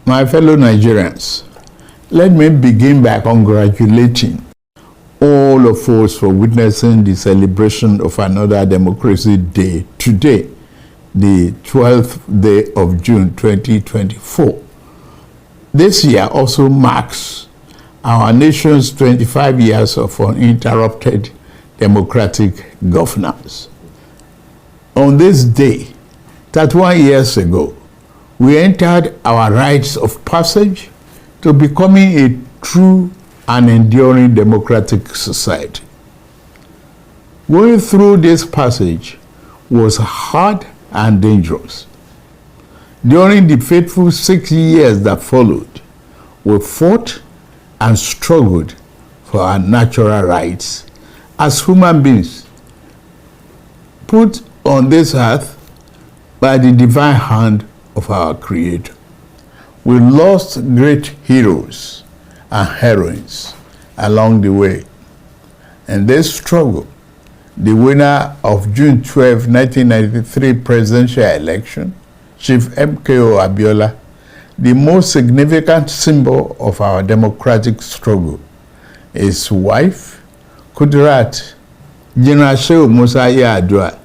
My fellow Nigerians, let me begin by congratulating all of us for witnessing the celebration of another Democracy Day today, the 12th day of June 2024. This year also marks our nation's 25 years of uninterrupted democratic governance. On this day, 31 years ago, we entered our rites of passage to becoming a true and enduring democratic society. Going through this passage was hard and dangerous. During the fateful 6 years that followed, we fought and struggled for our natural rights as human beings, put on this earth by the divine hand of our Creator. We lost great heroes and heroines along the way. In this struggle, the winner of June 12, 1993 presidential election, Chief MKO Abiola, the most significant symbol of our democratic struggle, his wife, Kudirat, General Shehu Musa Yar'Adua,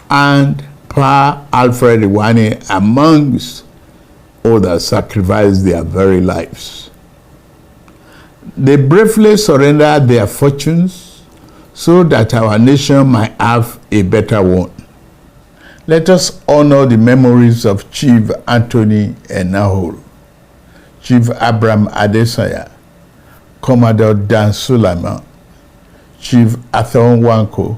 and Pa Alfred Iwani, amongst others, sacrificed their very lives. They bravely surrendered their fortunes so that our nation might have a better one. Let us honor the memories of Chief Anthony Enahoro, Chief Abraham Adesanya, Commodore Dan Sulaiman, Chief Athon Wanko,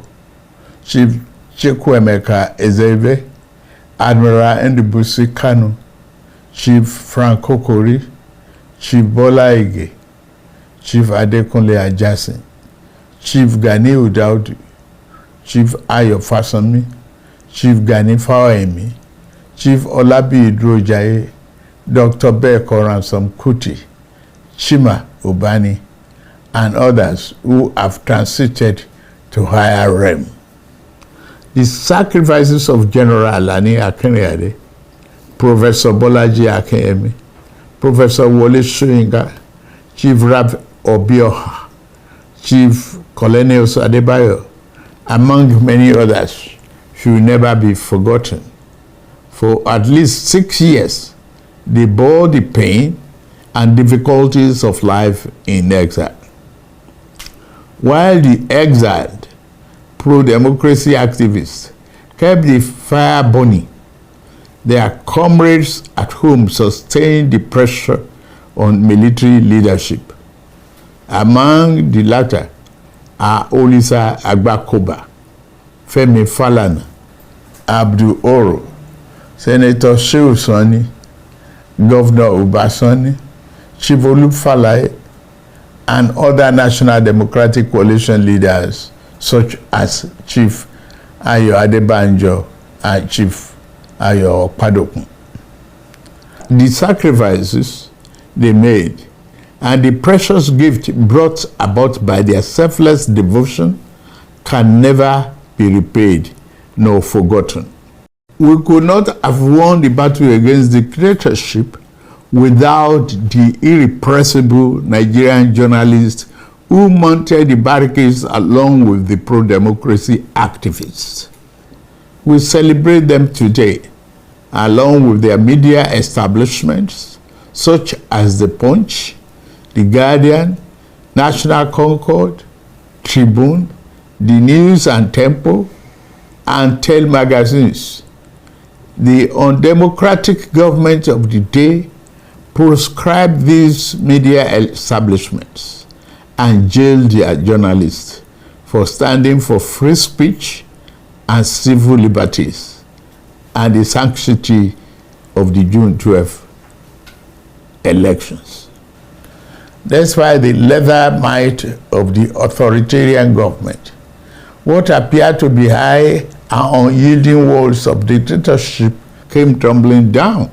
Chief Chukwuemeka Ezeibe, Admiral Ndibusi Kanu, Chief Frank Kokori, Chief Bola Ige, Chief Adekunle Ajasin, Chief Ganiu Daudu, Chief Ayo Fasami, Chief Gani Fawemi, Chief Olabi Idrojaye, Dr. Beko Ransom Kuti, Chima Ubani, and others who have transited to higher realm. The sacrifices of General Alani Akinriyade, Professor Bolaji Akinyemi, Professor Wole Soyinka, Chief Rab Obioha, Chief Colonel Adebayo, among many others, should never be forgotten. For at least 6 years, they bore the pain and difficulties of life in exile. While the exiled pro-democracy activists kept the fire burning, their comrades at home sustained the pressure on military leadership. Among the latter are Olisa Agbakoba, Femi Falana, Abdul Oro, Senator Shehu Sani, Governor Ubasani, Chief Olufalaye, and other National Democratic Coalition leaders such as Chief Ayo Adebanjo and Chief Ayo Padokun. The sacrifices they made and the precious gift brought about by their selfless devotion can never be repaid nor forgotten. We could not have won the battle against dictatorship without the irrepressible Nigerian journalists who mounted the barricades along with the pro-democracy activists. We celebrate them today, along with their media establishments, such as The Punch, The Guardian, National Concord, Tribune, The News and Tempo, and Tel magazines. The undemocratic government of the day proscribed these media establishments and jailed their journalists for standing for free speech and civil liberties and the sanctity of the June 12 elections. That's why the leather might of the authoritarian government, what appeared to be high and unyielding walls of dictatorship, came tumbling down.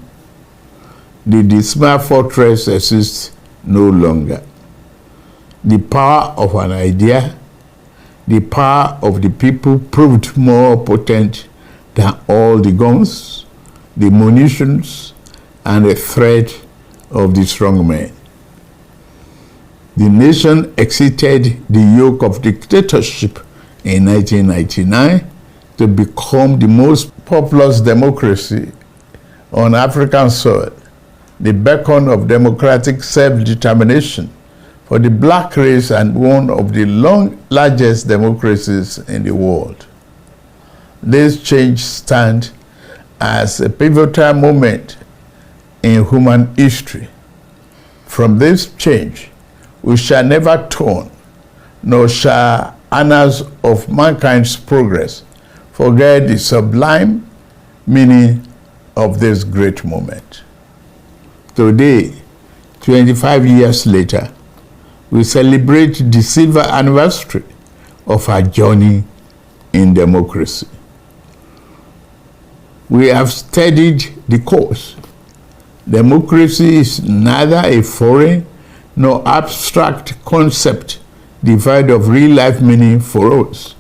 The dismal fortress exists no longer. The power of an idea, the power of the people proved more potent than all the guns, the munitions, and the threat of the strong men. The nation exited the yoke of dictatorship in 1999 to become the most populous democracy on African soil, the beacon of democratic self-determination for the black race and one of the largest democracies in the world. This change stands as a pivotal moment in human history. From this change, we shall never turn, nor shall annals of mankind's progress forget the sublime meaning of this great moment. Today, 25 years later, we celebrate the silver anniversary of our journey in democracy. We have studied the course. Democracy is neither a foreign nor abstract concept devoid of real-life meaning for us.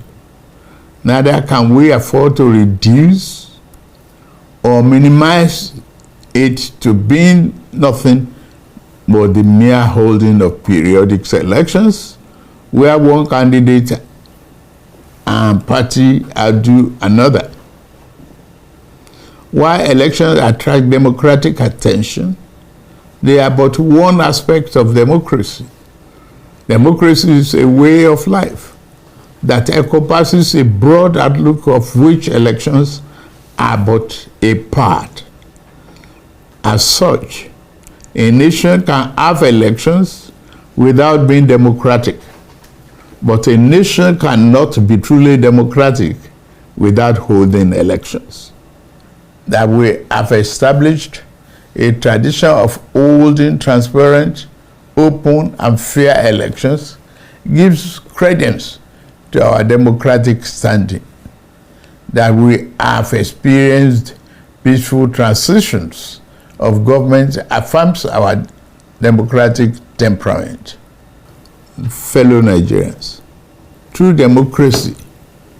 Neither can we afford to reduce or minimize it to being nothing but the mere holding of periodic elections where one candidate and party outdo another. While elections attract democratic attention, they are but one aspect of democracy. Democracy is a way of life that encompasses a broad outlook of which elections are but a part. As such, a nation can have elections without being democratic, but a nation cannot be truly democratic without holding elections. That we have established a tradition of holding transparent, open, and fair elections gives credence to our democratic standing. That we have experienced peaceful transitions of government affirms our democratic temperament. Fellow Nigerians, true democracy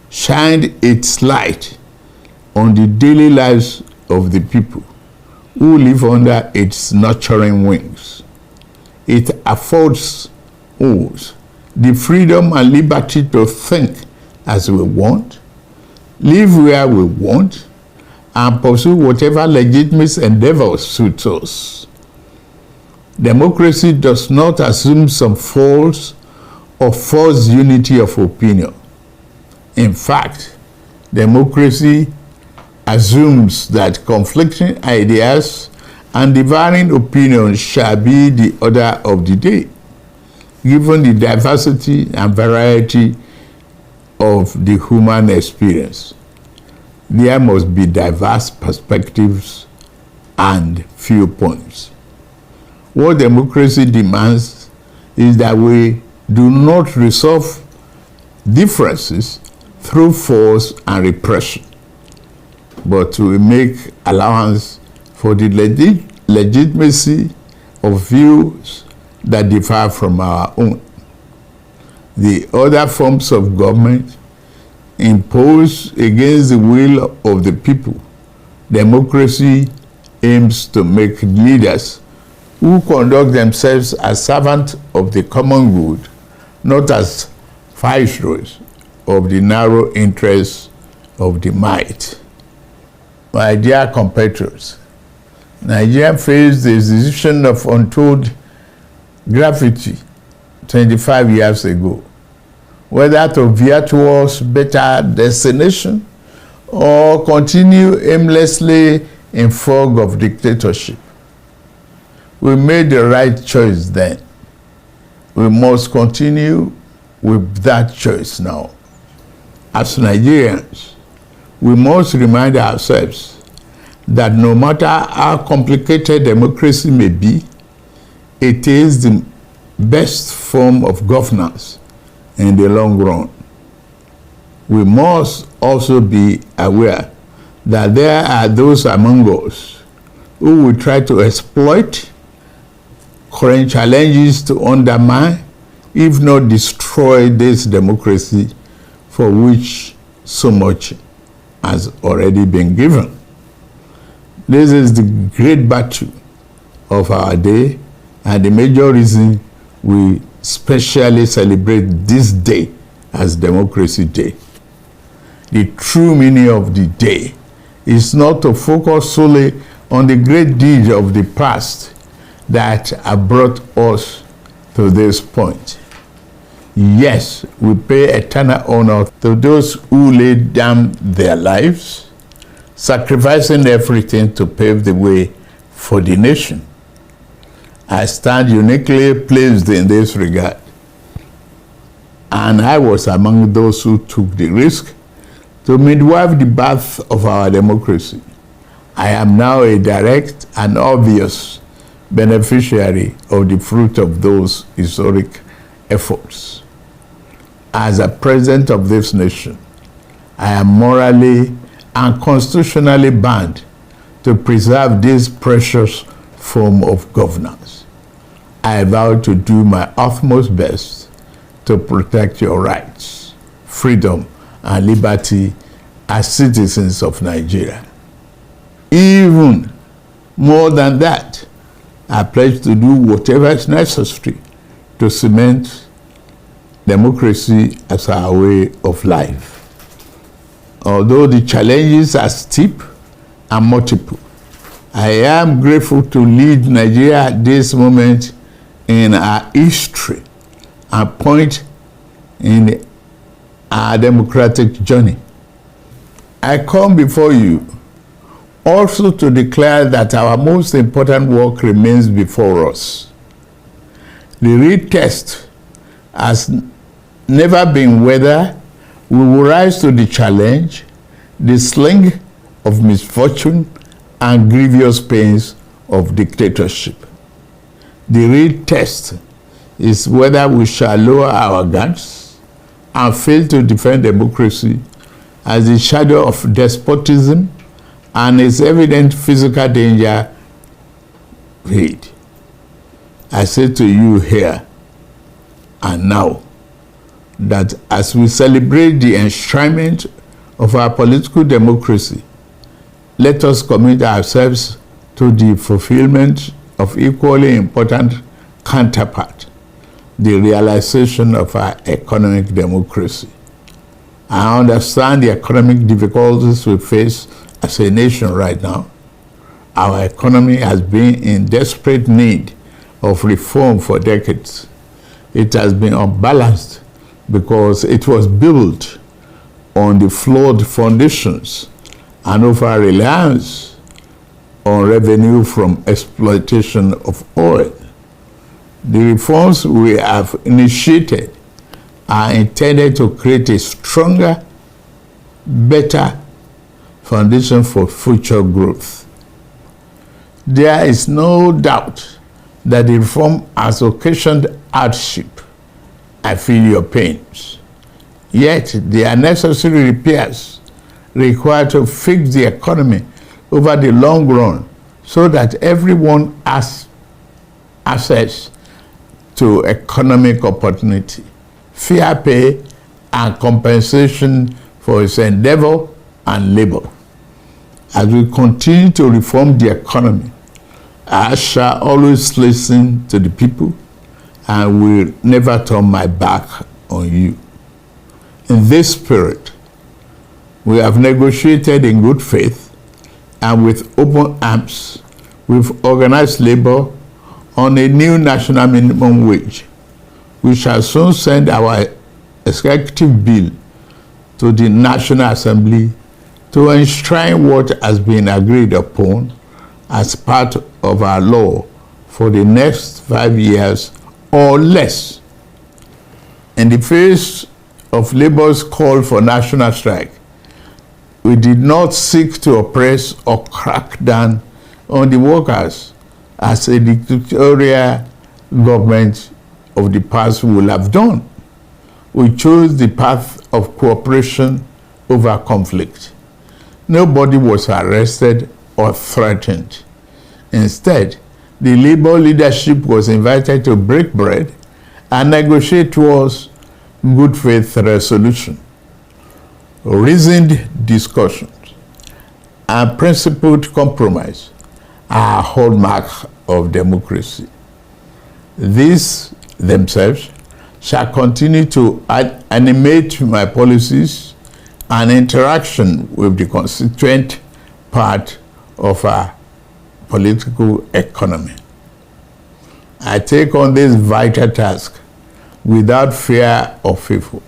shined its light on the daily lives of the people who live under its nurturing wings. It affords us the freedom and liberty to think as we want, live where we want, and pursue whatever legitimate endeavors suits us. Democracy does not assume some false or false unity of opinion. In fact, democracy assumes that conflicting ideas and differing opinions shall be the order of the day, given the diversity and variety of the human experience. There must be diverse perspectives and viewpoints. What democracy demands is that we do not resolve differences through force and repression, but to make allowance for the legitimacy of views that differ from our own. The other forms of government imposed against the will of the people. Democracy aims to make leaders who conduct themselves as servants of the common good, not as viceroys of the narrow interests of the might. My dear compatriots, Nigeria faced the decision of untold gravity 25 years ago, whether to veer towards better destination or continue aimlessly in fog of dictatorship. We made the right choice then. We must continue with that choice now. As Nigerians, we must remind ourselves that no matter how complicated democracy may be, it is the best form of governance in the long run. We must also be aware that there are those among us who will try to exploit current challenges to undermine, if not destroy, this democracy for which so much has already been given. This is the great battle of our day and the major reason we specially celebrate this day as Democracy Day. The true meaning of the day is not to focus solely on the great deeds of the past that have brought us to this point. Yes, we pay eternal honor to those who laid down their lives, sacrificing everything to pave the way for the nation. I stand uniquely placed in this regard, and I was among those who took the risk to midwife the birth of our democracy. I am now a direct and obvious beneficiary of the fruit of those historic efforts. As a president of this nation, I am morally and constitutionally bound to preserve this precious form of governance. I vow to do my utmost best to protect your rights, freedom, and liberty as citizens of Nigeria. Even more than that, I pledge to do whatever is necessary to cement democracy as our way of life. Although the challenges are steep and multiple, I am grateful to lead Nigeria at this moment in our history and point in our democratic journey. I come before you also to declare that our most important work remains before us. The real test has never been whether we will rise to the challenge, the sling of misfortune and grievous pains of dictatorship. The real test is whether we shall lower our guards and fail to defend democracy as the shadow of despotism and its evident physical danger fade. I say to you here and now that as we celebrate the enshrinement of our political democracy, let us commit ourselves to the fulfillment of equally important counterpart, the realization of our economic democracy. I understand the economic difficulties we face as a nation right now. Our economy has been in desperate need of reform for decades. It has been unbalanced because it was built on the flawed foundations and over-reliance on revenue from exploitation of oil. The reforms we have initiated are intended to create a stronger, better foundation for future growth. There is no doubt that the reform has occasioned hardship. I feel your pains. Yet there are necessary repairs required to fix the economy over the long run so that everyone has access to economic opportunity, fair pay, and compensation for its endeavor and labor. As we continue to reform the economy, I shall always listen to the people and will never turn my back on you. In this spirit, we have negotiated in good faith and with open arms with organized labor on a new national minimum wage. We shall soon send our executive bill to the National Assembly to enshrine what has been agreed upon as part of our law for the next 5 years or less. In the face of labor's call for national strike, we did not seek to oppress or crack down on the workers as a dictatorial government of the past would have done. We chose the path of cooperation over conflict. Nobody was arrested or threatened. Instead, the labor leadership was invited to break bread and negotiate towards good faith resolution. Reasoned discussions and principled compromise are a hallmark of democracy. These themselves shall continue to animate my policies and interaction with the constituent part of our political economy. I take on this vital task without fear or favor,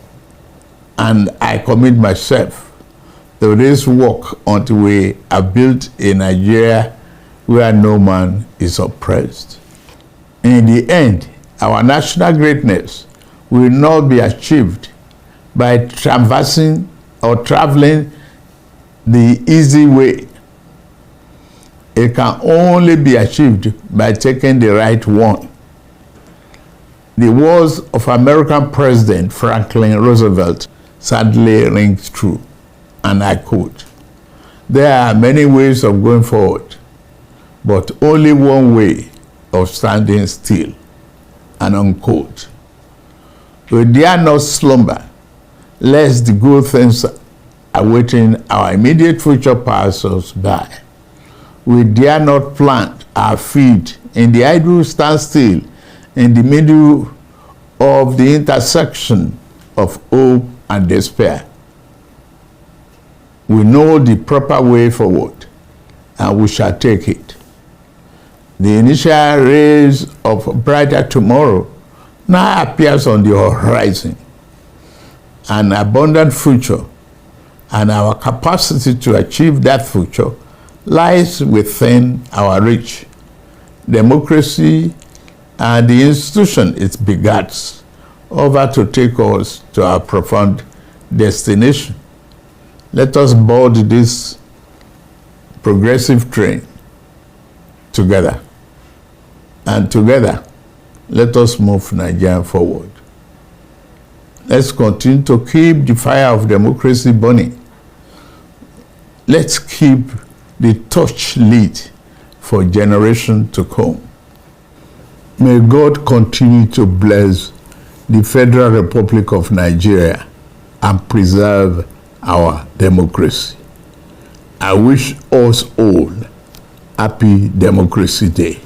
and I commit myself to this work until we have built a Nigeria where no man is oppressed. In the end, our national greatness will not be achieved by traversing or traveling the easy way. It can only be achieved by taking the right one. The words of American President Franklin Roosevelt sadly rings true, and I quote, "There are many ways of going forward, but only one way of standing still," and unquote. We dare not slumber, lest the good things awaiting our immediate future pass us by. We dare not plant our feet in the idle standstill in the middle of the intersection of hope and despair. We know the proper way forward, and we shall take it. The initial rays of a brighter tomorrow now appears on the horizon. An abundant future and our capacity to achieve that future lies within our reach. Democracy and the institution it begets over to take us to our profound destination. Let us board this progressive train together. And together, let us move Nigeria forward. Let's continue to keep the fire of democracy burning. Let's keep the torch lit for generations to come. May God continue to bless the Federal Republic of Nigeria and preserve our democracy. I wish us all happy Democracy Day.